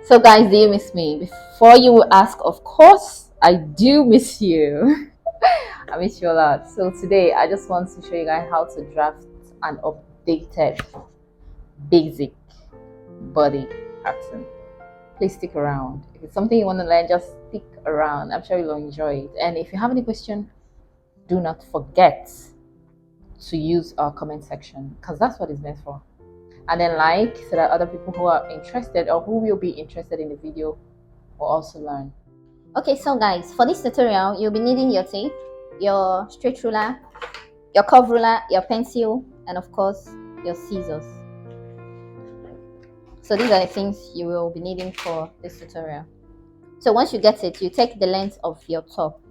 So, guys, do you miss me? Before you ask, of course, I do miss you. I miss you a lot. So, today I just want to show you guys how to draft an updated basic body pattern. Please stick around. If it's something you want to learn, just stick around. I'm sure you'll enjoy it. And if you have any question, do not forget to use our comment section because that's what it's meant for. And then like so that other people who are interested or who will be interested in the video will also learn. Okay, so guys, for this tutorial, you'll be needing your tape, your straight ruler, your curve ruler, your pencil, and of course, your scissors. So these are the things you will be needing for this tutorial. So once you get it, you take the length of your top.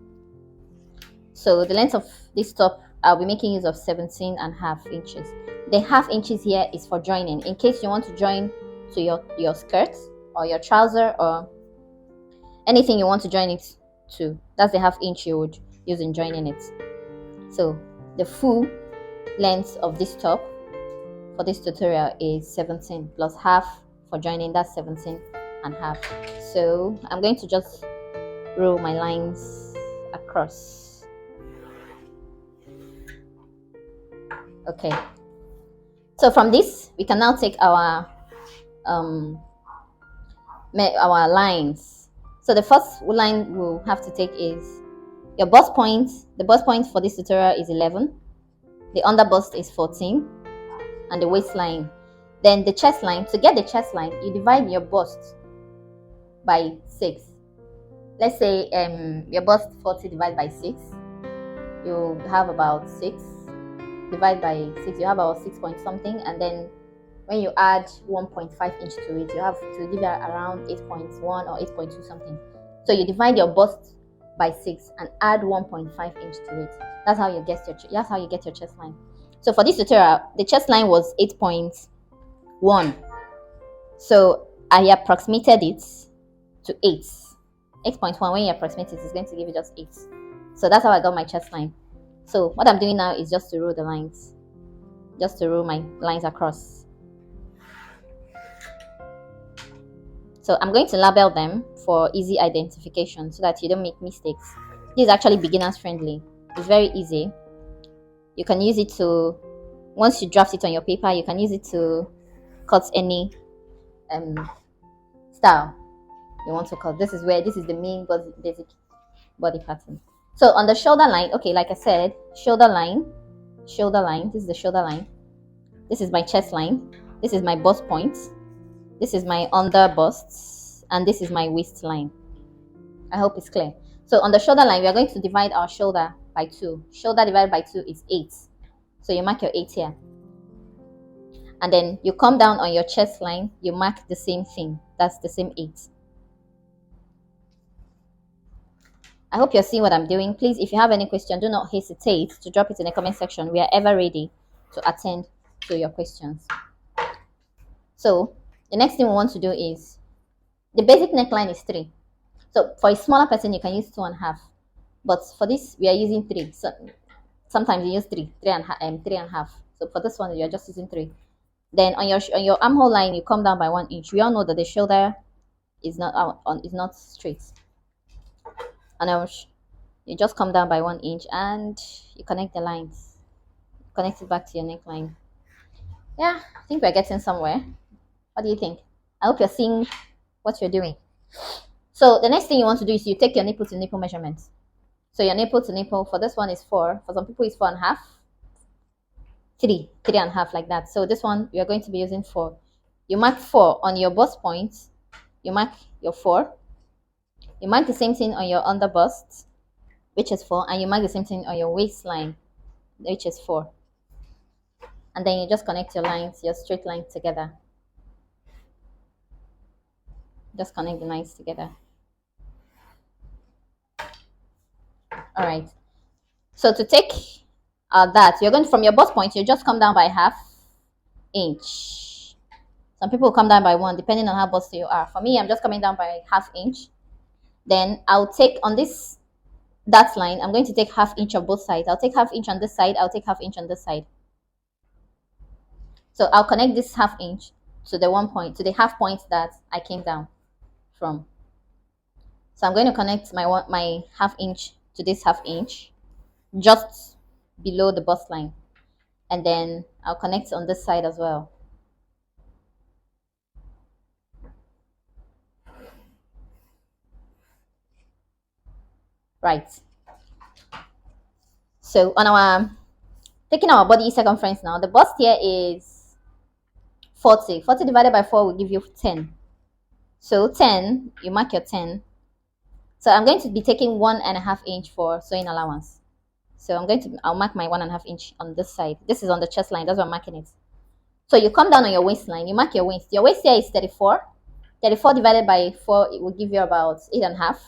So the length of this top, I'll be making use of 17.5 inches. The half inches here is for joining, in case you want to join to your skirt or your trouser or anything you want to join it to. That's the half inch you would use in joining it. So the full length of this top for this tutorial is 17 plus half for joining, that's 17.5. So I'm going to just roll my lines across. Okay, so from this we can now take our lines. So the first line we'll have to take is your bust point. The bust point for this tutorial is 11, the under bust is 14, and the waistline. Then the chest line. To get the chest line, you divide your bust by 6. Let's say your bust 40 divided by 6, you have about 6. Divide by 6, you have about 6 point something, and then when you add 1.5 inch to it, you have to give it around 8.1 or 8.2 something. So you divide your bust by 6 and add 1.5 inch to it. That's how you get your chest line. So for this tutorial, the chest line was 8.1. So I approximated it to 8. 8.1, when you approximate it, it's going to give you just 8. So that's how I got my chest line. So what I'm doing now is just to roll the lines. Just to roll my lines across. So I'm going to label them for easy identification so that you don't make mistakes. This is actually beginners friendly. It's very easy. You can use it to, once you draft it on your paper, you can use it to cut any style you want to cut. This is the main basic body pattern. So on the shoulder line, okay, like I said, shoulder line, this is the shoulder line. This is my chest line. This is my bust point. This is my under bust, and this is my waistline. I hope it's clear. So on the shoulder line, we are going to divide our shoulder by 2. Shoulder divided by 2 is 8. So you mark your 8 here. And then you come down on your chest line, you mark the same thing. That's the same 8. I hope you're seeing what I'm doing. Please, if you have any question, do not hesitate to drop it in the comment section. We are ever ready to attend to your questions. So the next thing we want to do is, the basic neckline is 3. So for a smaller person, you can use 2.5. But for this, we are using 3. So sometimes you use 3.5. So for this one, you're just using 3. Then on your armhole line, you come down by 1 inch. We all know that the shoulder is not straight. And you just come down by 1 inch and you connect the lines. Connect it back to your neckline. Yeah, I think we're getting somewhere. What do you think? I hope you're seeing what you're doing. So the next thing you want to do is you take your nipple to nipple measurements. So your nipple to nipple, for this one is 4. For some people it's 4.5. 3.5, like that. So this one we are going to be using 4. You mark 4 on your bust point. You mark your 4. You mark the same thing on your under bust, which is 4, and you mark the same thing on your waistline, which is 4. And then you just connect your lines, your straight lines together. Just connect the lines together. All right. So to take that, you're going from your bust point, you just come down by ½ inch. Some people come down by 1, depending on how busty you are. For me, I'm just coming down by ½ inch. Then I'll take on that line, I'm going to take ½ inch on both sides. I'll take ½ inch on this side, I'll take ½ inch on this side. So I'll connect this ½ inch to the 1 point, to the half point that I came down. from. So I'm going to connect my half inch to this half inch just below the bust line, and then I'll connect on this side as well. Right. So on our taking our body circumference now, the bust here is 40. 40 divided by 4 will give you 10. So 10, you mark your 10. So I'm going to be taking 1.5 inch for sewing allowance. So I'll mark my 1.5 inch on this side. This is on the chest line, that's why I'm marking it. So you come down on your waistline, you mark your waist. Your waist here is 34. 34 divided by 4, it will give you about 8.5.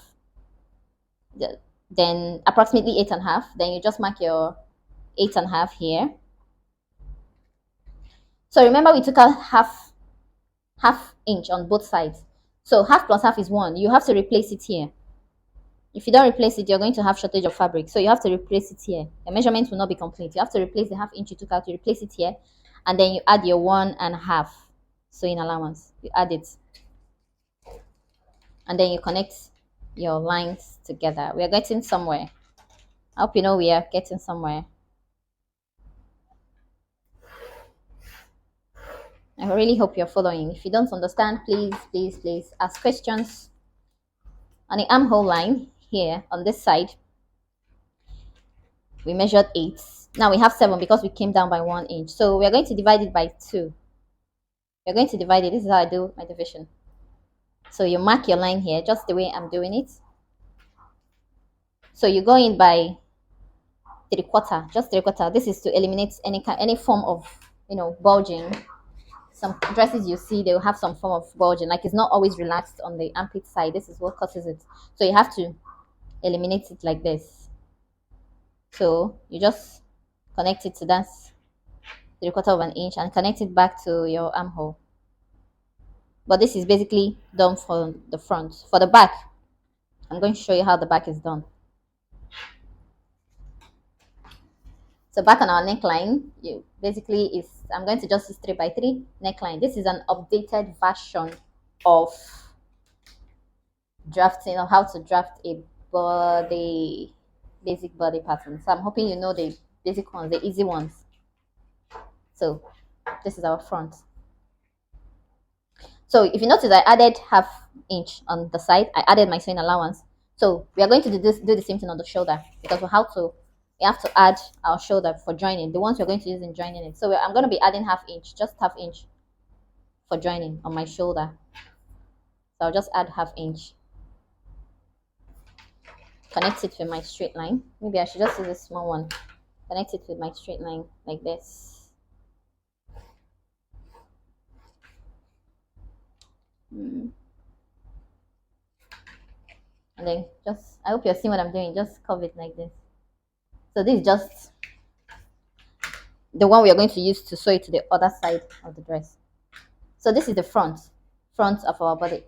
Then approximately 8.5. Then you just mark your 8.5 here. So remember we took out half inch on both sides. So half plus half is 1. You have to replace it here. If you don't replace it, you're going to have shortage of fabric. So you have to replace it here. The measurement will not be complete. You have to replace the half inch you took out. You replace it here. And then you add your 1.5 sewing allowance. You add it. And then you connect your lines together. We are getting somewhere. I hope you know we are getting somewhere. I really hope you're following. If you don't understand, please ask questions. On the armhole line here on this side, we measured 8. Now we have 7 because we came down by 1 inch. So we are going to divide it by 2. We're going to divide it. This is how I do my division. So you mark your line here just the way I'm doing it. So you go in by 3/4, just 3/4. This is to eliminate any form of bulging. Some dresses you see, they will have some form of bulging, like it's not always relaxed on the armpit side. This is what causes it. So you have to eliminate it like this. So you just connect it to that 3/4 of an inch and connect it back to your armhole. But this is basically done for the front. For the back, I'm going to show you how the back is done. So back on our neckline, I'm going to just use 3x3 neckline. This is an updated version of drafting, of how to draft a basic body pattern. So I'm hoping you know the basic ones, the easy ones. So this is our front. So if you notice, I added half inch on the side. I added my sewing allowance. So we are going to do the same thing on the shoulder, because we have to add our shoulder for joining, the ones we're going to use in joining it. So I'm going to be adding just half inch for joining on my shoulder. So I'll just add half inch. Connect it with my straight line. Maybe I should just use a small one. Connect it with my straight line like this. And then I hope you're seeing what I'm doing. Just curve it like this. So this is just the one we are going to use to sew it to the other side of the dress. So this is the front of our body.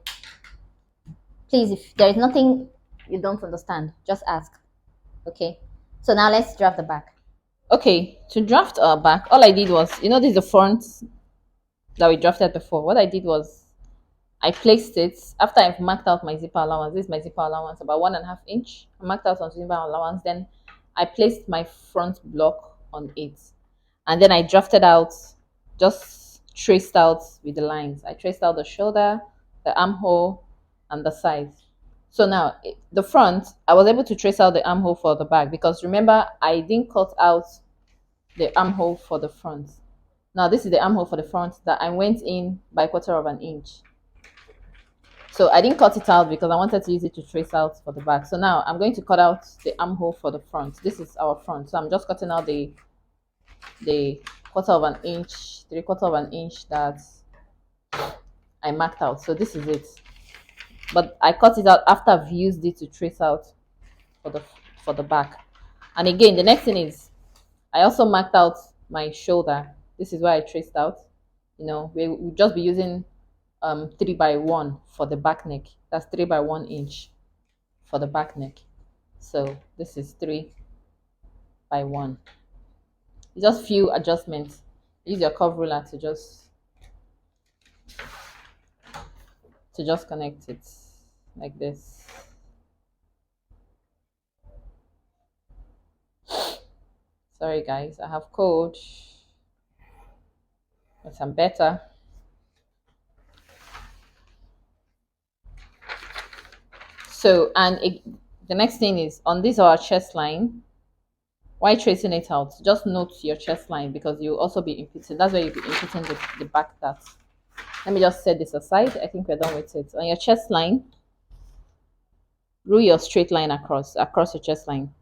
Please, if there is nothing you don't understand, just ask. Okay, so now let's draft the back. Okay, to draft our back, all I did was, this is the front that we drafted before. What I did was I placed it after I've marked out my zipper allowance. This is my zipper allowance, about 1.5 inch. I marked out some zipper allowance. Then I placed my front block on it, and then I drafted out, just traced out with the lines. I traced out the shoulder, the armhole, and the sides. So now the front, I was able to trace out the armhole for the back, because remember I didn't cut out the armhole for the front. Now this is the armhole for the front that I went in by 1/4 of an inch. So I didn't cut it out because I wanted to use it to trace out for the back. So now I'm going to cut out the armhole for the front. This is our front. So I'm just cutting out the 1/4 of an inch, 3/4 of an inch that I marked out. So this is it. But I cut it out after I've used it to trace out for the back. And again, the next thing is I also marked out my shoulder. This is where I traced out. We'll just be using 3x1 for the back neck. That's 3x1 inch for the back neck. So this is 3x1. Just few adjustments. Use your curve ruler to just connect it. like this. Sorry guys, I have cold, but I'm better. So, the next thing is on this our chest line. Why tracing it out? Just note your chest line because you'll also be inputting. That's where you'll be inputting the back dart. Let me just set this aside. I think we're done with it. On your chest line, rule your straight line across your chest line.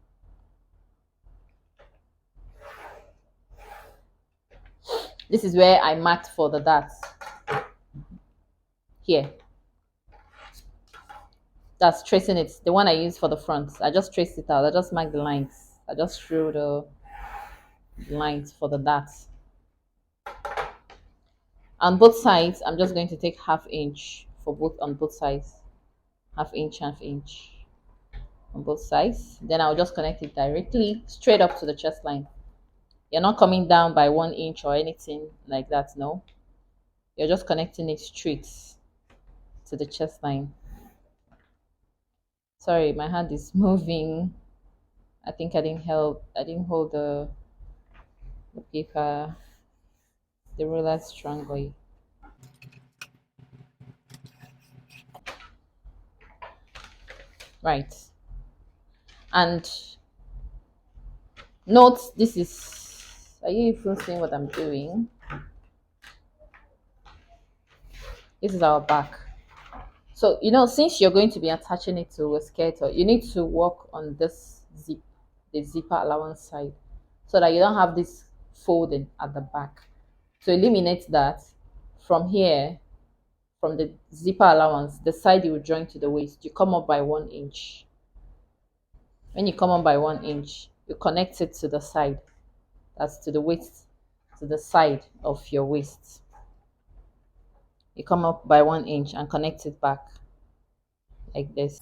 This is where I marked for the dart. Here. That's tracing it. The one I use for the front. I just traced it out. I just marked the lines. I just drew the lines for the dart. On both sides, I'm just going to take ½ inch on both sides. ½ inch on both sides. Then I'll just connect it directly straight up to the chest line. You're not coming down by 1 inch or anything like that, no. You're just connecting it straight to the chest line. Sorry, my hand is moving. I think I didn't hold the paper, the ruler strongly. Right. And note, this is, are you even seeing what I'm doing? This is our back. So, since you're going to be attaching it to a skirt, you need to work on this zip, the zipper allowance side, so that you don't have this folding at the back. To eliminate that, from here, from the zipper allowance, the side you will join to the waist, you come up by 1 inch. When you come up by 1 inch, you connect it to the side. That's to the waist, to the side of your waist. You come up by 1 inch and connect it back like this.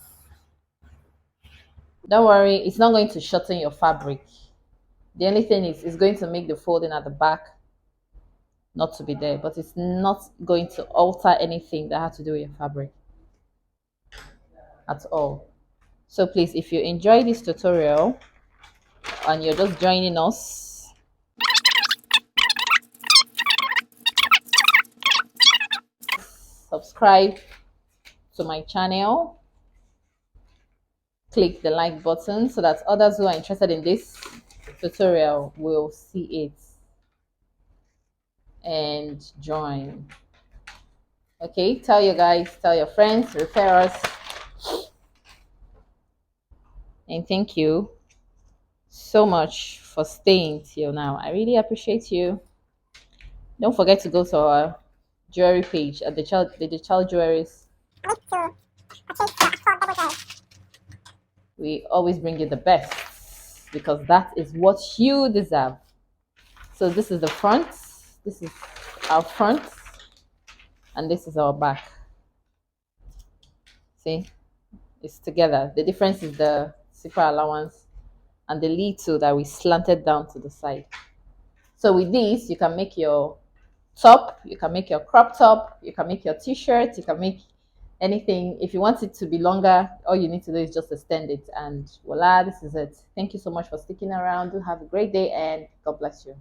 Don't worry, it's not going to shorten your fabric. The only thing is it's going to make the folding at the back not to be there, but it's not going to alter anything that has to do with your fabric at all. So please, if you enjoy this tutorial and you're just joining us, subscribe to my channel, click the like button so that others who are interested in this tutorial will see it and join. Okay, tell your guys, tell your friends, refer us. And thank you so much for staying till now. I really appreciate you. Don't forget to go to our jewelry page at the Child Jewelries. We always bring you the best because that is what you deserve. So this is the front, this is our front, and this is our back. See, it's together. The difference is the zipper allowance and the lead so that we slanted down to the side. So with this, you can make your top, you can make your crop top, you can make your t-shirt, you can make anything. If you want it to be longer, all you need to do is just extend it, and voila, this is it. Thank you so much for sticking around. Do have a great day, and God bless you.